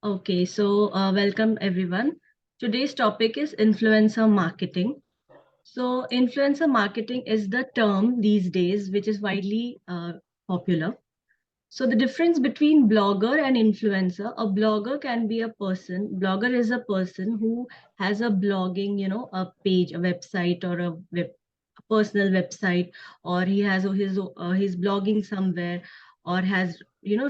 Okay, so welcome everyone. Today's topic is influencer marketing. So, influencer marketing is the term these days which is widely popular. So, the difference between blogger and influencer, a blogger can be a person, blogger is a person who has a blogging, a page, a website, or a personal website, or he has his blogging somewhere, or has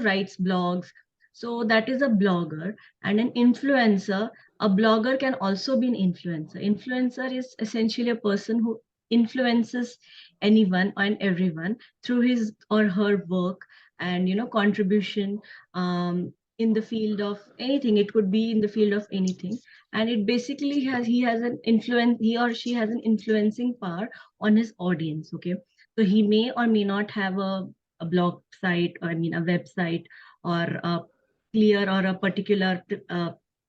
writes blogs. So that is a blogger. And an influencer, a blogger can also be an influencer is essentially a person who influences anyone and everyone through his or her work and contribution, in the field of anything. It could be in the field of anything, and it basically has an influence, he or she has an influencing power on his audience. Okay, so he may or may not have a blog site, or I mean a website, or a clear or a particular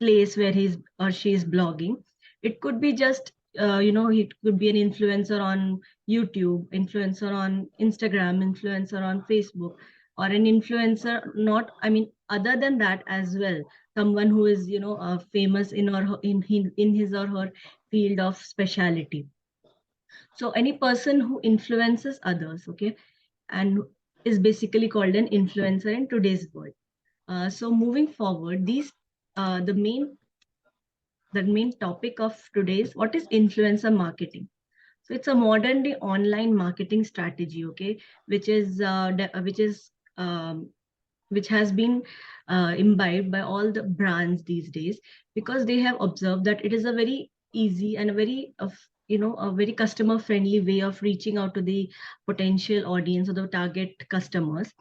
place where he's or she is blogging. It could be just it could be an influencer on YouTube, influencer on Instagram, influencer on Facebook, or an influencer, not, I mean, other than that as well, someone who is famous in his or her field of speciality. So any person who influences others, okay, and is basically called an influencer in today's world. So moving forward, these the main topic of today's, what is influencer marketing. So it's a modern day online marketing strategy, okay, which has been imbibed by all the brands these days, because they have observed that it is a very easy and a very of a very customer friendly way of reaching out to the potential audience or the target customers.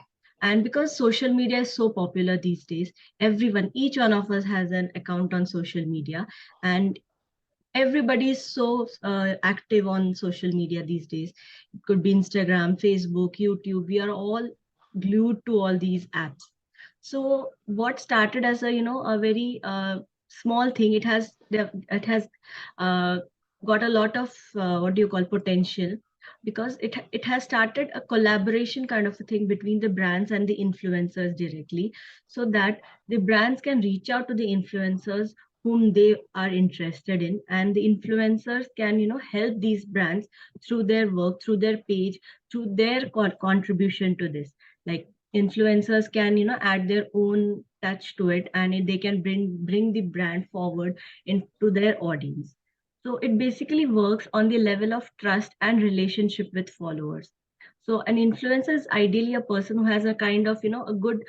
And because social media is so popular these days, everyone, each one of us has an account on social media, and everybody is so active on social media these days. It could be Instagram, Facebook, YouTube. We are all glued to all these apps. So what started as a very small thing, it has uh, got a lot of what do you call potential, because it has started a collaboration kind of a thing between the brands and the influencers directly, so that the brands can reach out to the influencers whom they are interested in, and the influencers can help these brands through their work, through their page, through their contribution to this. Like, influencers can add their own touch to it, and they can bring the brand forward into their audience. So it basically works on the level of trust and relationship with followers. So an influencer is ideally a person who has a kind of a good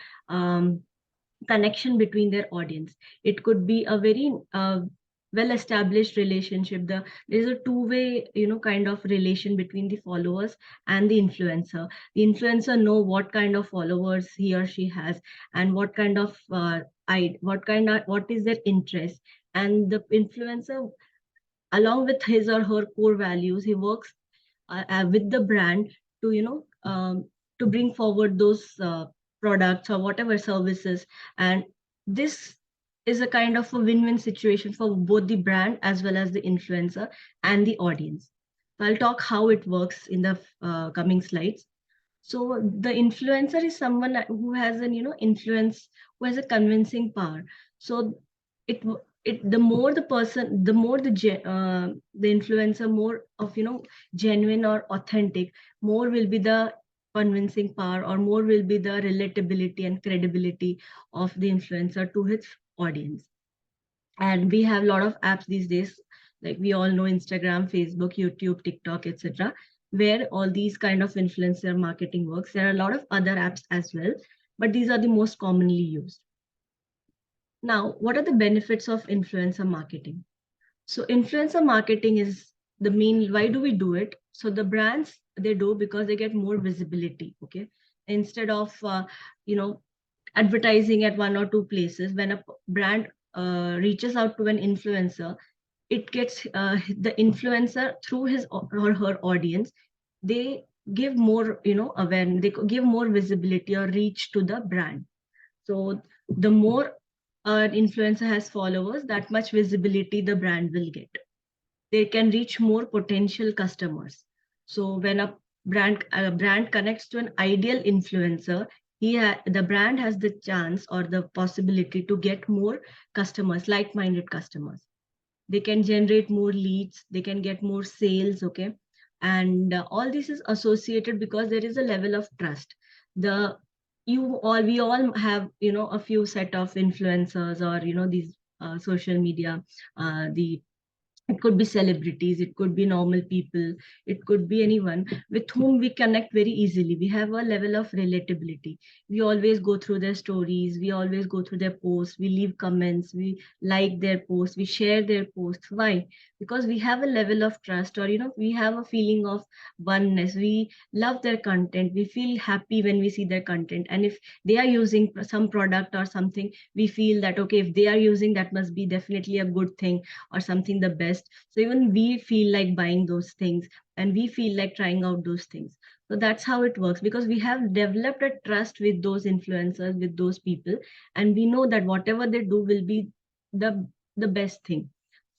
connection between their audience. It could be a very well established relationship. There's a two-way kind of relation between the followers and the influencer. The influencer know what kind of followers he or she has, and what kind of what is their interest. And the influencer, along with his or her core values, he works with the brand to to bring forward those products or whatever services. And this is a kind of a win-win situation for both the brand as well as the influencer and the audience. So I'll talk how it works in the coming slides. So the influencer is someone who has an influence, who has a convincing power. So it the more the person, the more the influencer, more of genuine or authentic, more will be the convincing power, or more will be the relatability and credibility of the influencer to his audience. And we have a lot of apps these days, like we all know Instagram, Facebook, YouTube, TikTok, etc., where all these kind of influencer marketing works. There are a lot of other apps as well, but these are the most commonly used. Now, what are the benefits of influencer marketing? So influencer marketing is the main, why do we do it? So the brands, they do because they get more visibility. Okay, instead of you know advertising at one or two places, when a brand reaches out to an influencer, it gets the influencer through his or her audience. They give more awareness, they give more visibility or reach to the brand. So the more an influencer has followers, that much visibility the brand will get. They can reach more potential customers. So when a brand connects to an ideal influencer, The brand has the chance or the possibility to get more customers, like-minded customers. They can generate more leads, they can get more sales, okay? And all this is associated because there is a level of trust. The we all have, a few set of influencers, or these social media, the it could be celebrities, it could be normal people, it could be anyone with whom we connect very easily. We have a level of relatability. We always go through their stories, we always go through their posts, we leave comments, we like their posts, we share their posts. Why? Because we have a level of trust, or we have a feeling of oneness. We love their content, we feel happy when we see their content. And if they are using some product or something, we feel that okay, if they are using, that must be definitely a good thing or something the best. So even we feel like buying those things, and we feel like trying out those things. So that's how it works, because we have developed a trust with those influencers, with those people, and we know that whatever they do will be the best thing.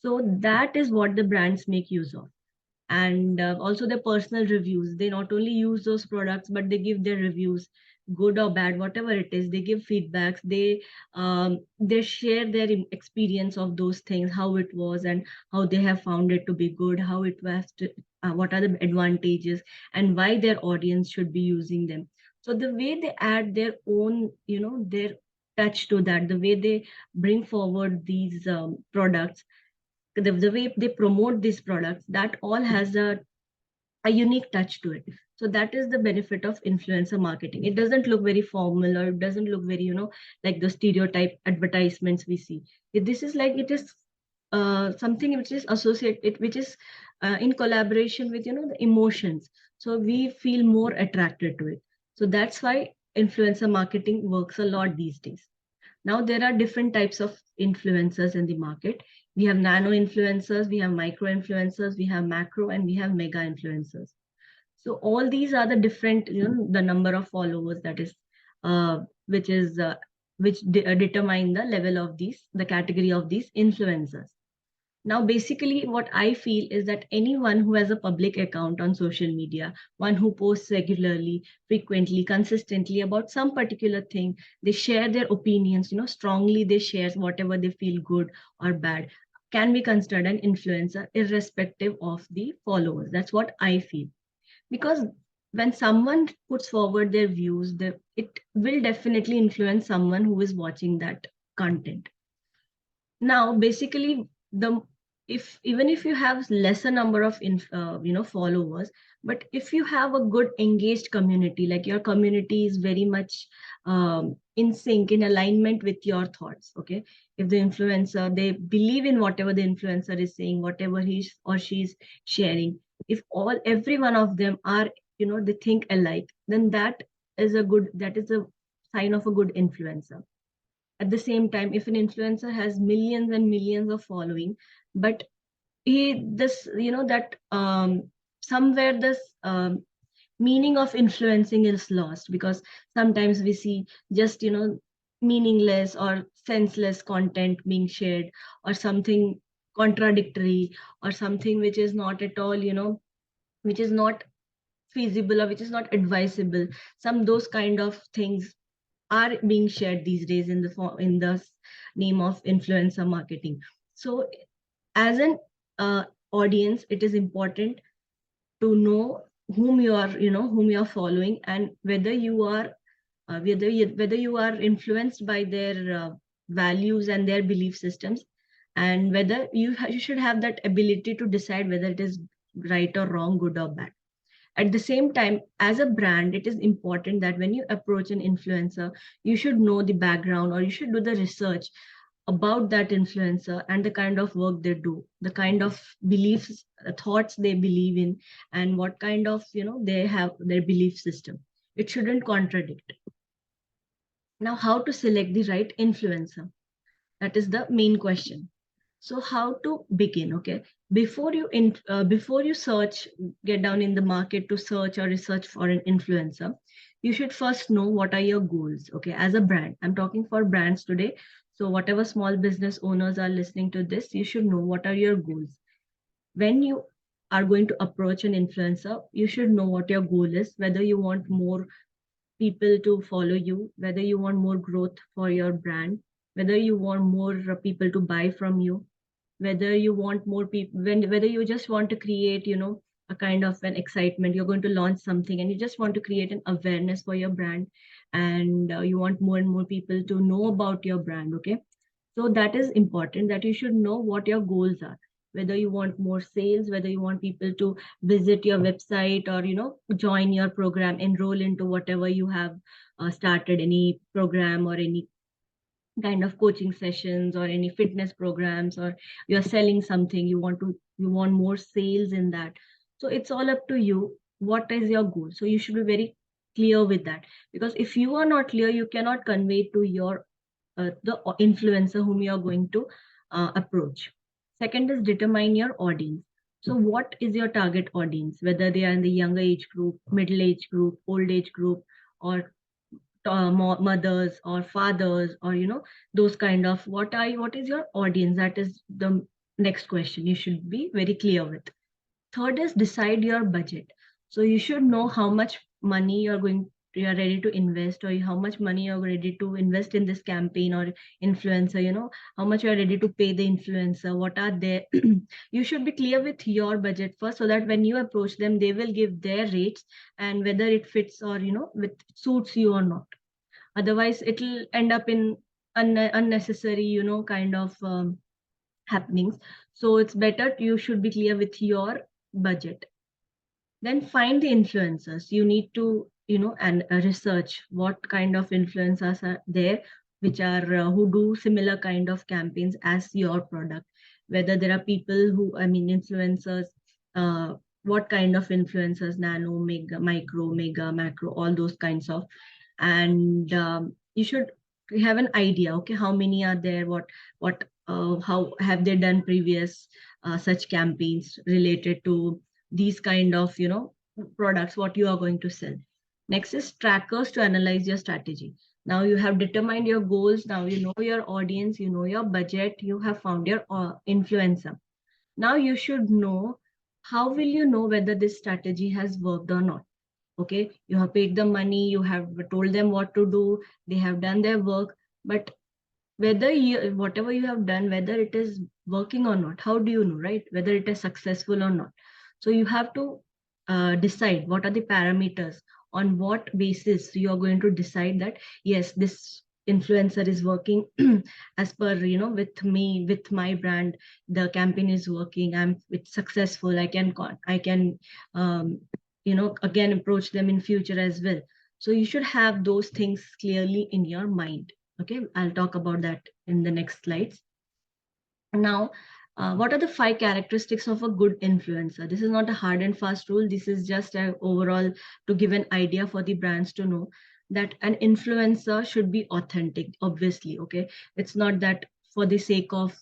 So that is what the brands make use of. And also their personal reviews. They not only use those products, but they give their reviews, good or bad, whatever it is. They give feedbacks. They share their experience of those things, how it was, and how they have found it to be good, how it was what are the advantages, and why their audience should be using them. So the way they add their own, their touch to that, the way they bring forward these products, the way they promote these products, that all has a unique touch to it. So that is the benefit of influencer marketing. It doesn't look very formal, or it doesn't look very, like the stereotype advertisements we see. This is like, it is something which is associated, which is in collaboration with, the emotions. So we feel more attracted to it. So that's why influencer marketing works a lot these days. Now there are different types of influencers in the market. We have nano influencers, we have micro influencers, we have macro, and we have mega influencers. So all these are the different, the number of followers, that is, which is determine the level of these, the category of these influencers. Now, basically, what I feel is that anyone who has a public account on social media, one who posts regularly, frequently, consistently about some particular thing, they share their opinions, strongly they share whatever they feel good or bad, can be considered an influencer irrespective of the followers. That's what I feel. Because when someone puts forward their views, it will definitely influence someone who is watching that content. Now basically, the if even if you have lesser number of followers, but if you have a good engaged community, like your community is very much in sync, in alignment with your thoughts, okay? If the influencer, they believe in whatever the influencer is saying, whatever he or she is sharing, if every one of them are, they think alike, then that is a sign of a good influencer. At the same time, if an influencer has millions and millions of following, but he this that somewhere this meaning of influencing is lost, because sometimes we see just meaningless or senseless content being shared, or something contradictory, or something which is not at all, which is not feasible, or which is not advisable. Some those kind of things are being shared these days in the name of influencer marketing. So as an audience, it is important to know whom you are following, and whether you are whether you are influenced by their values and their belief systems, and whether you should have that ability to decide whether it is right or wrong, good or bad. At the same time, as a brand, it is important that when you approach an influencer, you should know the background, or you should do the research about that influencer and the kind of work they do, the kind of beliefs, thoughts they believe in, and what kind of, they have their belief system. It shouldn't contradict. Now, how to select the right influencer? That is the main question. So how to begin? Okay, before you search, get down in the market to search or research for an influencer, you should first know what are your goals. Okay, as a brand, I'm talking for brands today. So whatever small business owners are listening to this, you should know what are your goals. When you are going to approach an influencer, you should know what your goal is, whether you want more people to follow you, whether you want more growth for your brand, whether you want more people to buy from you, whether you want more people, whether you just want to create, a kind of an excitement. You're going to launch something and you just want to create an awareness for your brand, and you want more and more people to know about your brand. Okay, so that is important, that you should know what your goals are, whether you want more sales, whether you want people to visit your website, or join your program, enroll into whatever you have started, any program or any kind of coaching sessions or any fitness programs, or you're selling something, you want more sales in that. So it's all up to you, what is your goal. So you should be very clear with that, because if you are not clear, you cannot convey to your the influencer whom you are going to approach. Second is determine your audience. So what is your target audience, whether they are in the younger age group, middle age group, old age group, or mothers or fathers, or those kind of, what is your audience. That is the next question you should be very clear with. Third is decide your budget. So you should know how much money you're ready to invest, or how much money you're ready to invest in this campaign or influencer, how much you're ready to pay the influencer, what are their you should be clear with your budget first, so that when you approach them, they will give their rates, and whether it fits, or with suits you or not. Otherwise it'll end up in unnecessary, kind of happenings. So it's better you should be clear with your budget. Then find the influencers. You need to and research what kind of influencers are there, which are who do similar kind of campaigns as your product. Whether there are people who, I mean, influencers, uh, what kind of influencers, nano, mega, micro, mega, macro, all those kinds of. And you should have an idea, okay, how many are there, what how have they done previous such campaigns related to these kind of products what you are going to sell. Next is trackers to analyze your strategy. Now you have determined your goals, now you know your audience, you know your budget, you have found your influencer. Now you should know, how will you know whether this strategy has worked or not. Okay, you have paid the money, you have told them what to do, they have done their work, but whether whatever you have done, whether it is working or not, how do you know, right, whether it is successful or not. So you have to decide what are the parameters, on what basis you are going to decide that yes, this influencer is working as per, with me, with my brand, the campaign is working, it's successful, I can again approach them in future as well. So you should have those things clearly in your mind. Okay, I'll talk about that in the next slides. Now, what are the 5 characteristics of a good influencer? This is not a hard and fast rule. This is just a overall to give an idea for the brands to know that an influencer should be authentic, obviously. Okay, it's not that for the sake of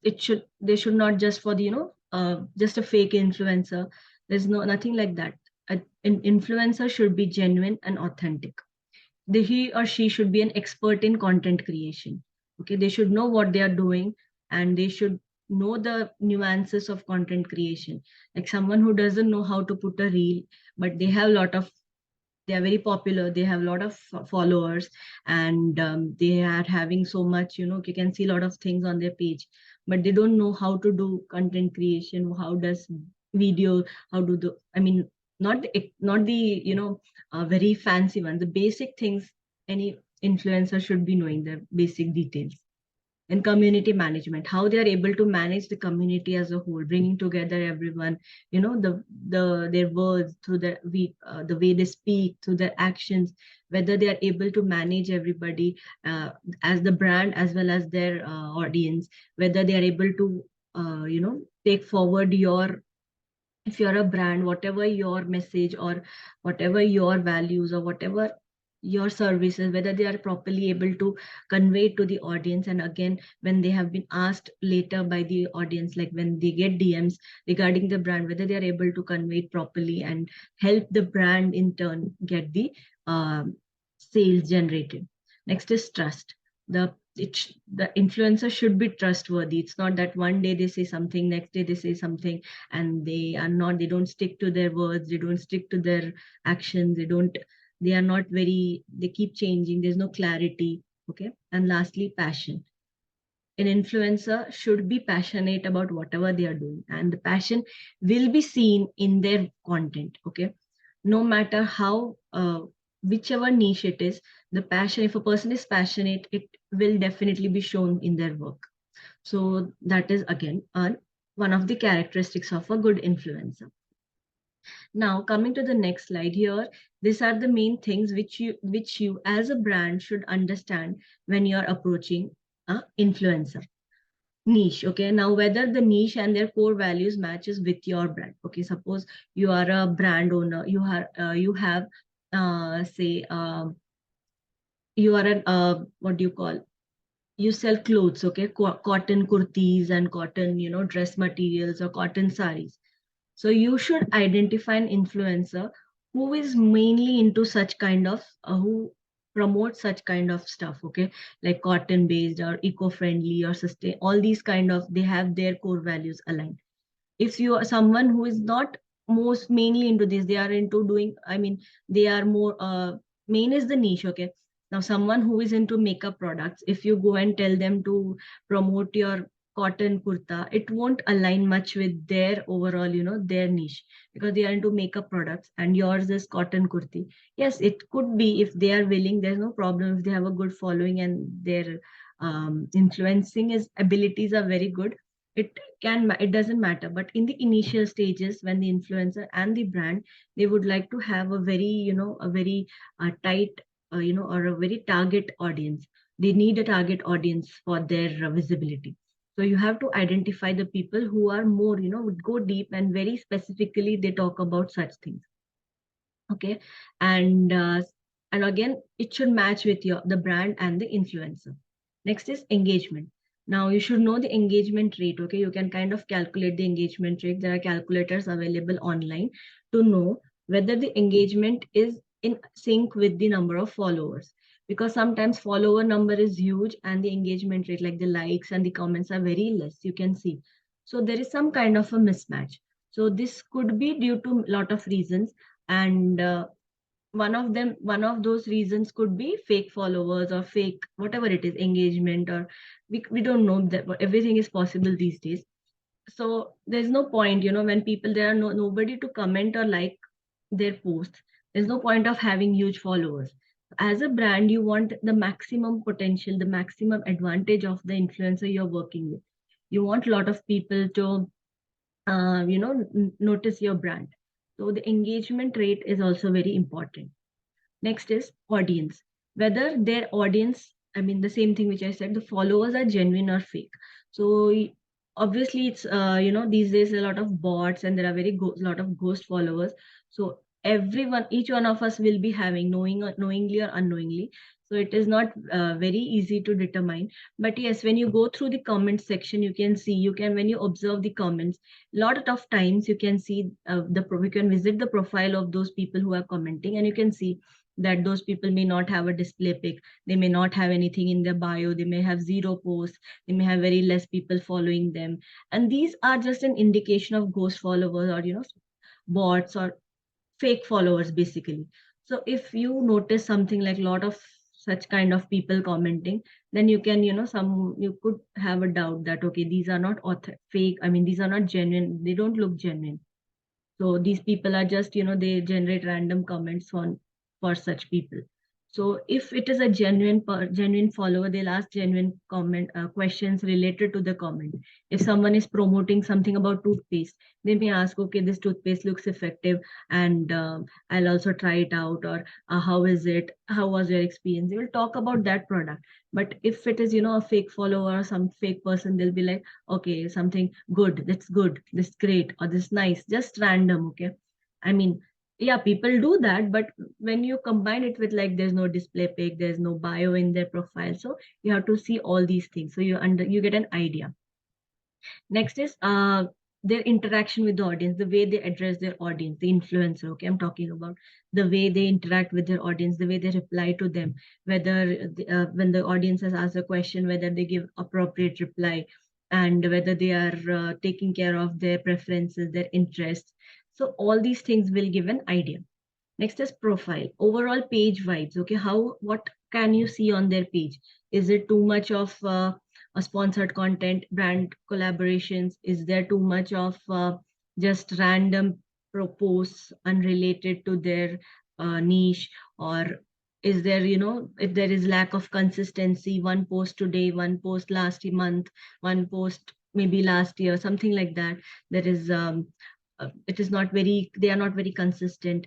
it should, they should not just for the just a fake influencer. There's nothing like that. An influencer should be genuine and authentic. He or she should be an expert in content creation. Okay, they should know what they are doing, and they should know the nuances of content creation. Like someone who doesn't know how to put a reel, but they are very popular, they have a lot of followers, and they are having so much, you can see a lot of things on their page, but they don't know how to do content creation, how does video, how do the, I mean, not the very fancy one, the basic things any influencer should be knowing, the basic details. And community management, how they are able to manage the community as a whole, bringing together everyone, their words, through the way they speak, through their actions, whether they are able to manage everybody, as the brand as well as their audience, whether they are able to take forward your, if you're a brand, whatever your message or whatever your values or whatever your services, whether they are properly able to convey to the audience. And again, when they have been asked later by the audience, like when they get DMs regarding the brand, whether they are able to convey it properly and help the brand in turn get the sales generated. Next is trust. The influencer should be trustworthy. It's not that one day they say something, next day they say something, and they don't stick to their words, they don't stick to their actions, they don't They are not very, they keep changing, there's no clarity. Okay. And lastly, passion. An influencer should be passionate about whatever they are doing, and the passion will be seen in their content. Okay. No matter how whichever niche it is, the passion, if a person is passionate, it will definitely be shown in their work. So that is again one of the characteristics of a good influencer. Now, coming to the next slide here, these are the main things which you as a brand should understand when you're approaching a influencer niche. Okay, now whether the niche and their core values matches with your brand. Okay, suppose you are a brand owner, you have say you are an what do you call, you sell clothes. Okay, cotton kurtis and cotton, dress materials or cotton saris. So you should identify an influencer who is mainly into such kind of who promotes such kind of stuff. Okay, like cotton based or eco friendly or sustain, all these kind of, they have their core values aligned. If you are someone who is not most mainly into this, they are into doing, I mean, they are more main is the niche. Okay, now someone who is into makeup products, if you go and tell them to promote your cotton kurta, it won't align much with their overall, their niche, because they are into makeup products and yours is cotton kurti. Yes, it could be, if they are willing, there's no problem. If they have a good following and their influencing is abilities are very good, it doesn't matter. But in the initial stages, when the influencer and the brand, they would like to have a very, a very tight, or a very target audience. They need a target audience for their visibility. So you have to identify the people who are more, would go deep and very specifically they talk about such things. Okay. And uh, and again, it should match with your the brand and the influencer. Next is engagement. Now you should know the engagement rate. Okay, you can kind of calculate the engagement rate. There are calculators available online to know whether the engagement is in sync with the number of followers, because sometimes follower number is huge and the engagement rate, like the likes and the comments, are very less, you can see. So there is some kind of a mismatch. So this could be due to a lot of reasons, and one of those reasons could be fake followers or fake whatever it is, engagement, or we don't know that, but everything is possible these days. So there's no point, when people, there are nobody to comment or like their posts, there's no point of having huge followers. As a brand, you want the maximum potential, the maximum advantage of the influencer you're working with. You want a lot of people to notice your brand. So the engagement rate is also very important. Next is audience. Whether their audience, I mean, the same thing which I said, the followers are genuine or fake. So obviously, it's these days a lot of bots and there are very lot of ghost followers. So everyone, each one of us will be having, knowingly or unknowingly. So it is not very easy to determine. But yes, when you go through the comment section, you can see, you can, when you observe the comments, lot of times you can see you can visit the profile of those people who are commenting, and you can see that those people may not have a display pic, they may not have anything in their bio, they may have zero posts, they may have very less people following them, and these are just an indication of ghost followers, or bots or fake followers basically. So if you notice something like a lot of such kind of people commenting, then you can, you could have a doubt that okay, these are not fake, I mean, these are not genuine, they don't look genuine. So these people are just, they generate random comments on for such people. So if it is a genuine follower, they'll ask genuine comment questions related to the comment. If someone is promoting something about toothpaste, they may ask, okay, this toothpaste looks effective, and I'll also try it out, or how is it? How was your experience? They will talk about that product. But if it is, a fake follower or some fake person, they'll be like, okay, something good, this great, or this nice, just random. Okay, I mean, yeah, people do that, but when you combine it with, like, there's no display pic, there's no bio in their profile, so you have to see all these things, so you get an idea. Next is their interaction with the audience, the way they address their audience, the influencer. Okay, I'm talking about the way they interact with their audience, the way they reply to them, whether when the audience has asked a question, whether they give appropriate reply, and whether they are taking care of their preferences, their interests. So all these things will give an idea. Next is profile, overall page vibes. Okay, what can you see on their page? Is it too much of a sponsored content, brand collaborations? Is there too much of just random posts unrelated to their niche? Or is there, if there is lack of consistency, one post today, one post last month, one post maybe last year, something like that. There is it is not very, they are not very consistent.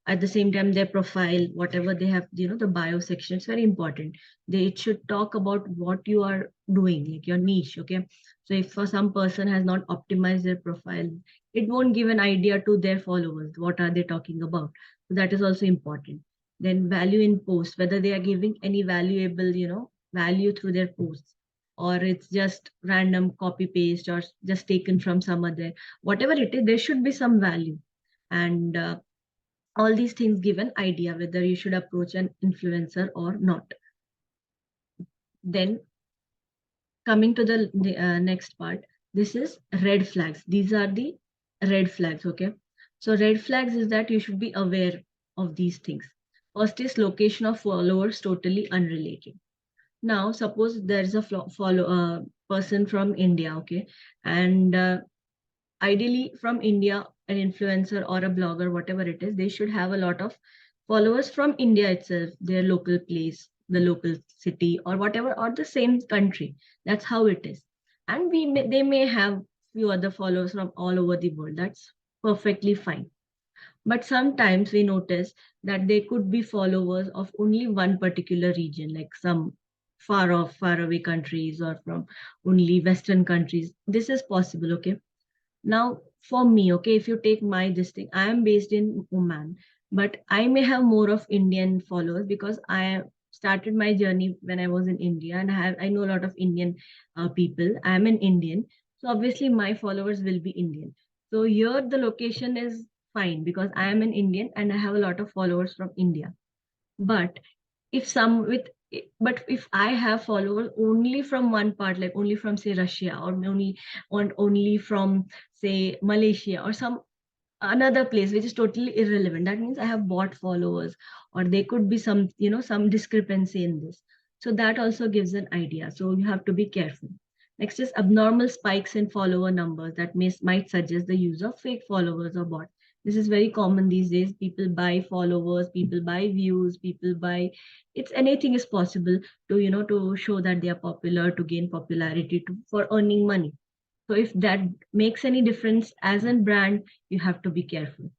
At the same time, their profile, whatever they have, the bio section, it's very important. They should talk about what you are doing, like your niche. Okay, so if for some person has not optimized their profile, it won't give an idea to their followers what are they talking about. So that is also important. Then value in post, whether they are giving any valuable, value through their posts, or it's just random copy paste or just taken from some other, whatever it is, there should be some value. And all these things give an idea whether you should approach an influencer or not. Then coming to the next part, this is red flags. These are the red flags. Okay, so red flags is that you should be aware of these things. First is location of followers totally unrelated. Now suppose there is a person from India. Okay, and ideally from India, an influencer or a blogger, whatever it is, they should have a lot of followers from India itself, their local place, the local city, or whatever, or the same country. That's how it is. And they may have few other followers from all over the world. That's perfectly fine. But sometimes we notice that they could be followers of only one particular region, like some far off, far away countries, or from only Western countries. This is possible, okay? Now, for me, okay, if you take my this thing, I am based in Oman, but I may have more of Indian followers because I started my journey when I was in India, and I know a lot of Indian people. I am an Indian, so obviously my followers will be Indian. So here the location is fine because I am an Indian and I have a lot of followers from India. But if some with but if I have followers only from one part, like only from say Russia, or only from say Malaysia, or some another place which is totally irrelevant, that means I have bought followers, or there could be some, some discrepancy in this. So that also gives an idea, so you have to be careful. Next is abnormal spikes in follower numbers that might suggest the use of fake followers or bots. This is very common these days. People buy followers, people buy views, people buy, it's anything is possible to, to show that they are popular, to gain popularity, for earning money. So if that makes any difference as a brand, you have to be careful.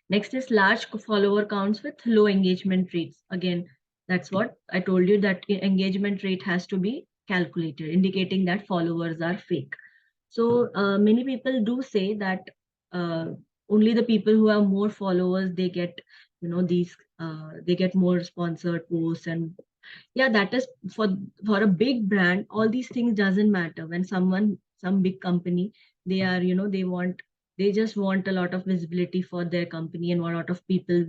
Next is large follower counts with low engagement rates. Again, that's what I told you, that engagement rate has to be calculated, indicating that followers are fake. So many people do say that uh, only the people who have more followers, they get, these they get more sponsored posts. And yeah, that is for a big brand, all these things doesn't matter. When some big company, they are, they just want a lot of visibility for their company, and a lot of people,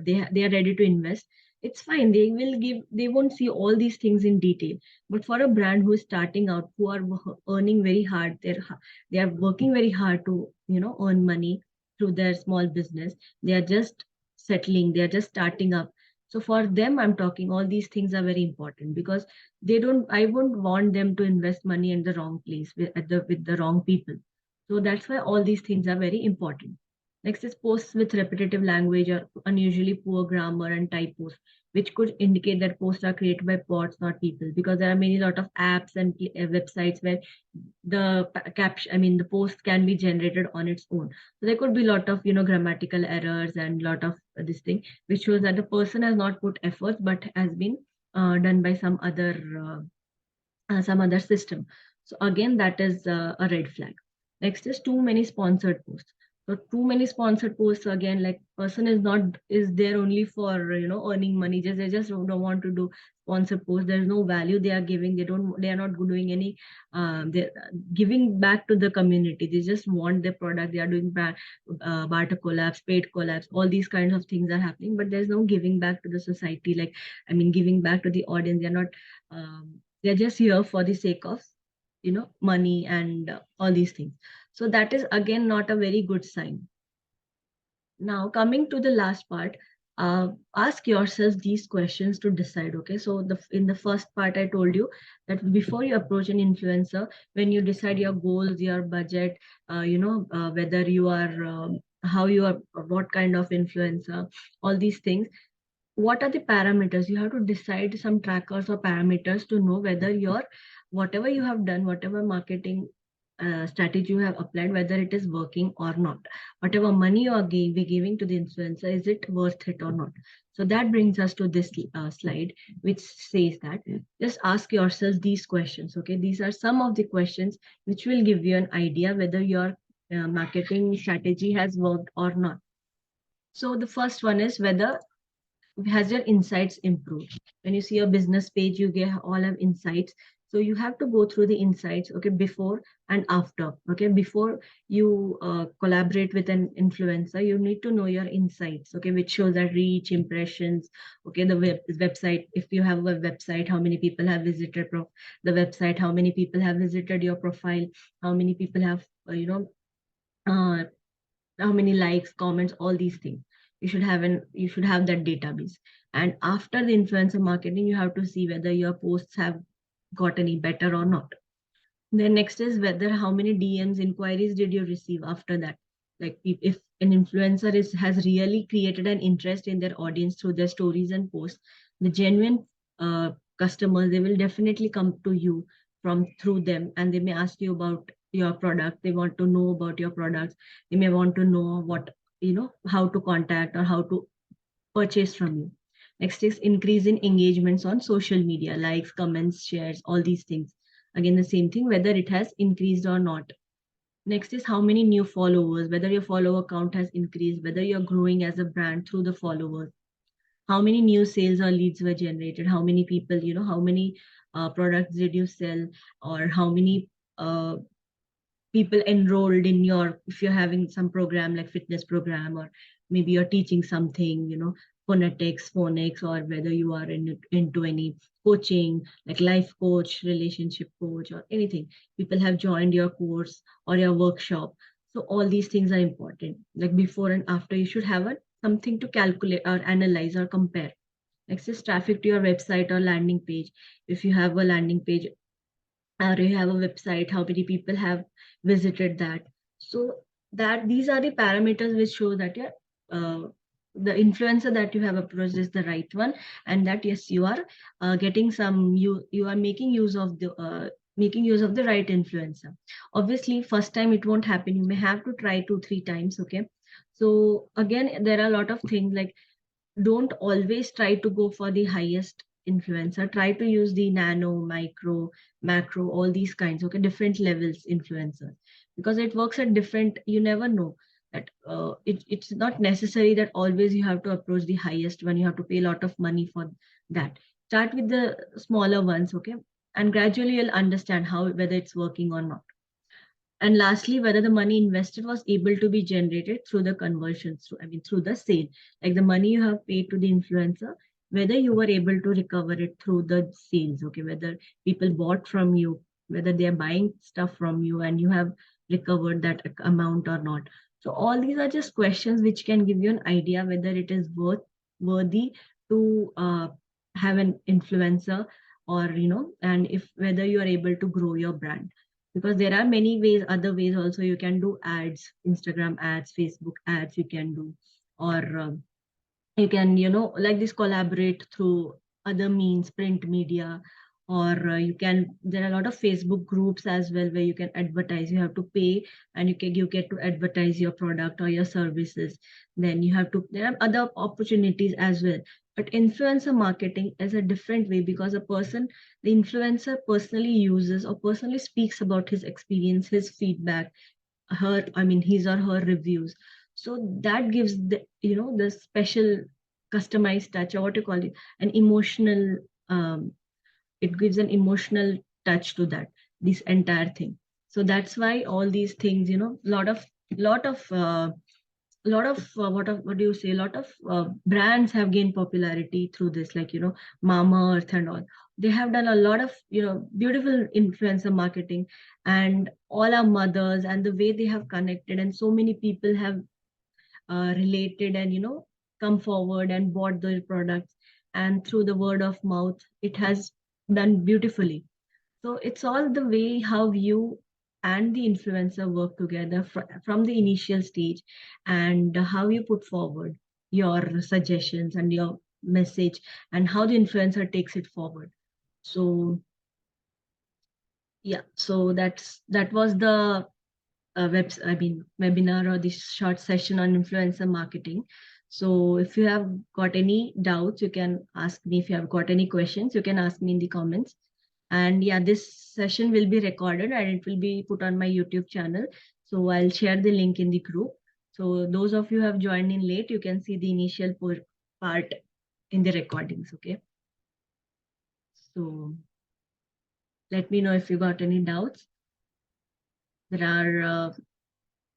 they are ready to invest. It's fine, they won't see all these things in detail. But for a brand who is starting out, who are earning very hard, they are working very hard to, earn money through their small business. They are just settling, they are just starting up. So for them, I'm talking, all these things are very important, because I wouldn't want them to invest money in the wrong place with the wrong people. So that's why all these things are very important. Next is posts with repetitive language or unusually poor grammar and typos, which could indicate that posts are created by bots, not people, because there are many lot of apps and websites where I mean, the post can be generated on its own. So there could be a lot of, grammatical errors and lot of this thing, which shows that the person has not put efforts but has been done by some other system. So again, that is a red flag. Next is too many sponsored posts. So too many sponsored posts, again, like person is there only for, earning money. They just don't want to do sponsored posts. There's no value they are giving. They are not doing any they're giving back to the community. They just want their product. They are doing barter collabs, paid collabs, all these kinds of things are happening, but there's no giving back to the society. Like, I mean, giving back to the audience. They're not they're just here for the sake of, money and all these things. So that is again not a very good sign. Now, coming to the last part, ask yourself these questions to decide. Okay, so in the first part, I told you that before you approach an influencer, when you decide your goals, your budget, whether you are how you are, what kind of influencer, all these things. What are the parameters? You have to decide some trackers or parameters to know whether your whatever you have done, whatever marketing strategy you have applied, whether it is working or not. Whatever money you are giving to the influencer, is it worth it or not? So that brings us to this slide, which says that just ask yourself these questions. Okay, these are some of the questions which will give you an idea whether your marketing strategy has worked or not. So the first one is whether has your insights improved. When you see a business page, you get all have insights, so you have to go through the insights, okay, before and after. Okay, before you collaborate with an influencer, you need to know your insights, okay, which shows that reach, impressions, okay, the website, if you have a website, how many people have visited the website, how many people have visited your profile, how many people have uh, how many likes, comments, all these things. You should have that database. And after the influencer marketing, you have to see whether your posts have got any better or not. Then next is whether how many DMs inquiries did you receive after that. Like if an influencer has really created an interest in their audience through their stories and posts, the genuine customers, they will definitely come to you from through them, and they may ask you about your product. They want to know about your products. They may want to know what how to contact or how to purchase from you. Next is increase in engagements on social media, likes, comments, shares, all these things. Again, the same thing, whether it has increased or not. Next is how many new followers, whether your follower count has increased, whether you're growing as a brand through the followers. How many new sales or leads were generated? How many people, how many products did you sell? Or how many people enrolled in your, if you're having some program like fitness program, or maybe you're teaching something, phonetics, phonics, or whether you are into any coaching like life coach, relationship coach, or anything, people have joined your course or your workshop. So all these things are important, like before and after. You should have something to calculate or analyze or compare. Next is traffic to your website or landing page. If you have a landing page or you have a website, how many people have visited that. So that these are the parameters which show that the influencer that you have approached is the right one, and that yes, you are getting some, you are making use of the right influencer. Obviously first time it won't happen, you may have to try 2 3 times. Okay, so again, there are a lot of things, like don't always try to go for the highest influencer. Try to use the nano, micro, macro, all these kinds, okay, different levels influencers, because it works at different, you never know that it's not necessary that always you have to approach the highest one, you have to pay a lot of money for that. Start with the smaller ones, okay, and gradually you'll understand how, whether it's working or not. And lastly, whether the money invested was able to be generated through the conversions, through the sale, like the money you have paid to the influencer, whether you were able to recover it through the sales, okay, whether people bought from you, whether they are buying stuff from you and you have recovered that amount or not. So all these are just questions which can give you an idea whether it is worthy to have an influencer, or and if whether you are able to grow your brand, because there are many ways, other ways also. You can do ads, Instagram ads, Facebook ads, you can do, or you can like this, collaborate through other means, print media, or you can, there are a lot of Facebook groups as well where you can advertise. You have to pay, and you get to advertise your product or your services. Then you have to, there are other opportunities as well. But influencer marketing is a different way, because the influencer personally uses or personally speaks about his experience, his feedback, his or her reviews. So that gives the special customized touch, or what you call it, an emotional, um, it gives an emotional touch to that, this entire thing. So that's why all these things, lot of what do you say, a lot of brands have gained popularity through this, like Mama Earth and all. They have done a lot of beautiful influencer marketing, and all our mothers, and the way they have connected, and so many people have related and come forward and bought their products, and through the word of mouth it has done beautifully. So it's all the way how you and the influencer work together from the initial stage, and how you put forward your suggestions and your message, and how the influencer takes it forward. So yeah, so that was the webinar, or this short session on influencer marketing. So if you have got any doubts, you can ask me. If you have got any questions, you can ask me in the comments. And yeah, this session will be recorded and it will be put on my YouTube channel. So I'll share the link in the group. So those of you who have joined in late, you can see the initial part in the recordings. Okay. So let me know if you got any doubts. There are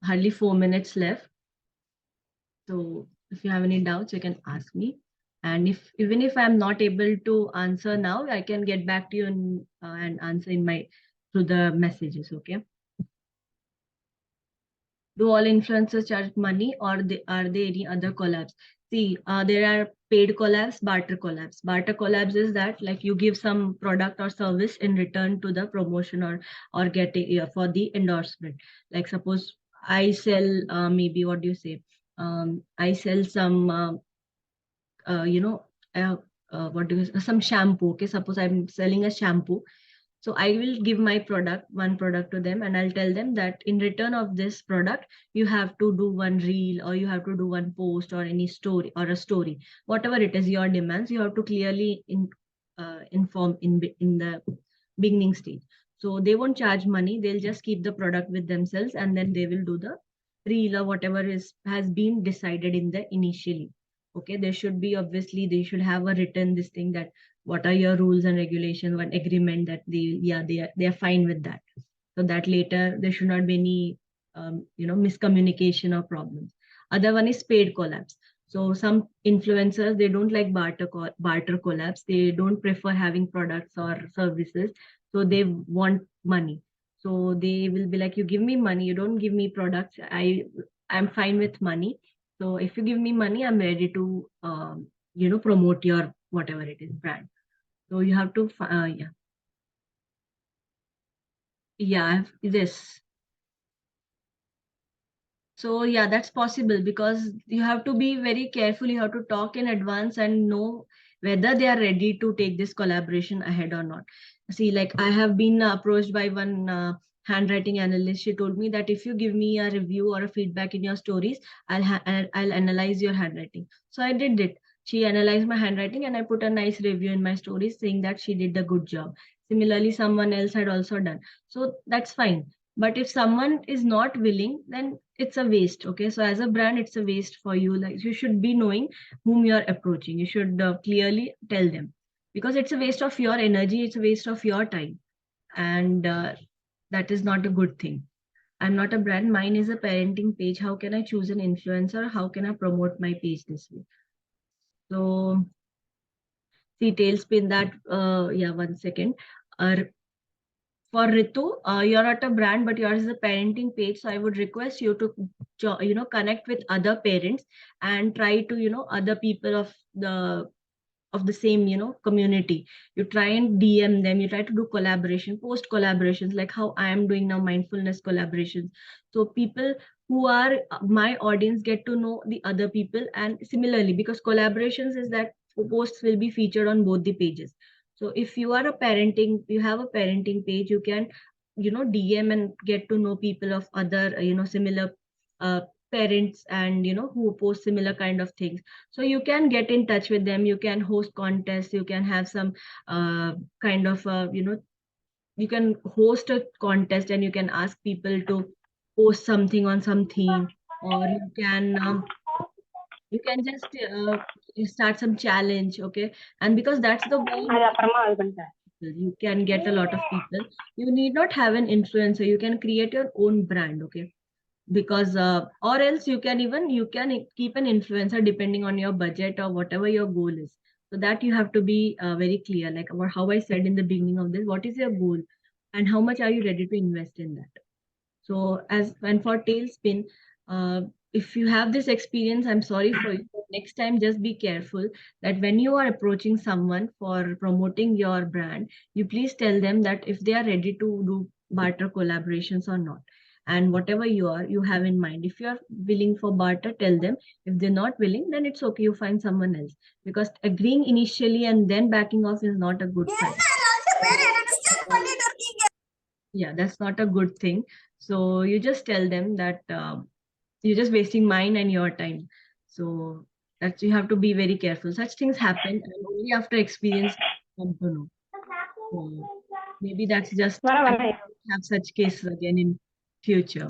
hardly 4 minutes left. So if you have any doubts, you can ask me. And if even if I'm not able to answer now, I can get back to you and answer in my through the messages. Okay. Do all influencers charge money, or are there any other collabs? See, there are paid collabs, barter collabs. Barter collabs is that like you give some product or service in return to the promotion, or getting for the endorsement. Like suppose I sell maybe what do you say? I sell some uh, you know uh, what do you some shampoo. Okay, suppose I'm selling a shampoo, so I will give my one product to them, and I'll tell them that in return of this product, you have to do one reel, or you have to do one post, or any story, or a story, whatever it is, your demands, you have to clearly inform in the beginning stage. So they won't charge money; they'll just keep the product with themselves, and then they will do the reel or whatever is has been decided in the initially. Okay, there should be, obviously they should have a written this thing, that what are your rules and regulations, one agreement that they are fine with that, so that later there should not be any miscommunication or problems. Other one is paid collabs. So some influencers, they don't like barter collabs, they don't prefer having products or services, so they want money. So they will be like, you give me money, you don't give me products, I'm fine with money. So if you give me money, I'm ready to promote your whatever it is brand. So you have to, yeah, this. So yeah, that's possible, because you have to be very careful. You have to talk in advance and know whether they are ready to take this collaboration ahead or not. See, like I have been approached by one handwriting analyst. She told me that if you give me a review or a feedback in your stories, I'll analyze your handwriting. So I did it. She analyzed my handwriting, and I put a nice review in my stories saying that she did a good job. Similarly, someone else had also done. So that's fine. But if someone is not willing, then it's a waste. Okay, so as a brand, it's a waste for you. Like you should be knowing whom you are approaching. You should clearly tell them, because it's a waste of your energy, it's a waste of your time, and that is not a good thing. I'm not a brand, mine is a parenting page. How can I choose an influencer? How can I promote my page this way? So see, tailspin that yeah, 1 second. For Ritu, you're not a brand, but yours is a parenting page. So I would request you to, connect with other parents, and try to, other people of the same, community. You try and DM them. You try to do collaboration, post collaborations, like how I am doing now, mindfulness collaborations. So people who are my audience get to know the other people, and similarly, because collaborations is that posts will be featured on both the pages. So if you are a parenting, you have a parenting page, you can, DM and get to know people of other, similar uh, parents, and who post similar kind of things. So you can get in touch with them, you can host contests, you can have some kind of you can host a contest, and you can ask people to post something on some theme, or you can just start some challenge. Okay, and because that's the way அது அப்புறமா அது பண்ணிட்டேன். you can get a lot of people. You need not have an influencer, you can create your own brand. Okay, because or else you can keep an influencer depending on your budget or whatever your goal is. So that you have to be very clear, like how I said in the beginning of this, what is your goal and how much are you ready to invest in that. So as and for tailspin, uh, if you have this experience, I'm sorry for you. But next time, just be careful that when you are approaching someone for promoting your brand, you please tell them that if they are ready to do barter collaborations or not. And whatever you have in mind. If you are willing for barter, tell them. If they're not willing, then it's okay. You find someone else. Because agreeing initially and then backing off is not a good sign. Yeah, that's not a good thing. So you just tell them that you're just wasting mine and your time. So that's you have to be very careful. Such things happen, and only after experience come to know. So maybe that's just I बरोबर hope आहे. we don't have such cases again in future.